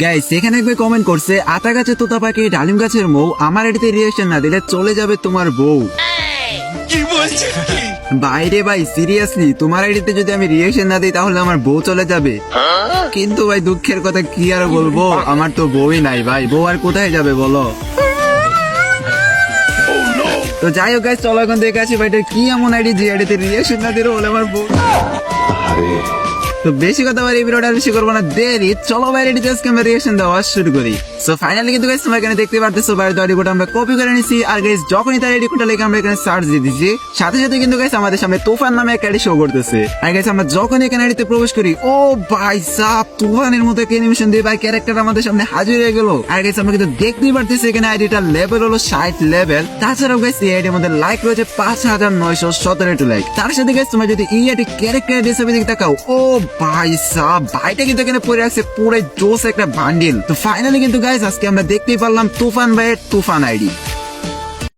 Guys এখানে একবার comment করছে আতা গাছে তোতা পাখি ডালিম গাছের মৌ আমার এটিতে রিয়াকশন না দিলে চলে যাবে তোমার বউ। বাইরে ভাই সিরিয়াসলি তোমার আইডিতে যদি আমি রিয়াকশন না দিই তাহলে আমার বউ চলে যাবে। কিন্তু ভাই দুঃখের কথা কি আর বলবো, আমার তো বউই নাই ভাই, বউ আর কোথায় যাবে বলো। তো যাই হোক গাইস চলো এখন দেখে আসি ভাইটা কি এমন আইডি যে আইডিতে রিয়াকশন না দিলে বলে আমার বউ। তো বেশি কথা বলে এই ভিডিওটা বেশি করবো না, দেরি চলো বাইরে আজকে আমরা রিয়াকশন দেওয়া শুরু করি। সো ফাইনালি কিন্তু গাইস তোমরা এখানে দেখতে পারতেছো বাইরে দেওয়া রিপোর্ট আমরা কপি করে নিছি। আর গাইস যখনই তার রিপোর্টটা লিখে আমরা এখানে সার্চ দিয়ে দিচ্ছি সাথে সাথে কিন্তু গাইস আমাদের সামনে তুফান নামে একটা আইডি শো করতেছে। আর গাইস আমরা যখন এখানে আইডিতে প্রবেশ করি ও ভাই সাব তুফানের মতো একটা অ্যানিমেশন দিয়ে ভাই ক্যারেক্টার আমাদের সামনে হাজির হয়ে গেল। আর গাইস আমরা কিন্তু দেখতেই পারতেছি এখানে আইডিটার লেভেল হলো 60 লেভেল। তাছাড়াও গাইস এই আইডির মধ্যে লাইক রয়েছে 5917 লাইক। তার সাথে গাইস তোমরা যদি এই আইডি ক্যারেক্টার হিসেবে দিকে তাকাও ও ভাই সাব ভাইটা কিন্তু এখানে পড়ে আছে পুরো জোস একটা বান্ডিল। তো ফাইনালি কিন্তু গাইস আজকে আমরা দেখতেই পারলাম তুফান ভাইয়ের তুফান আইডি।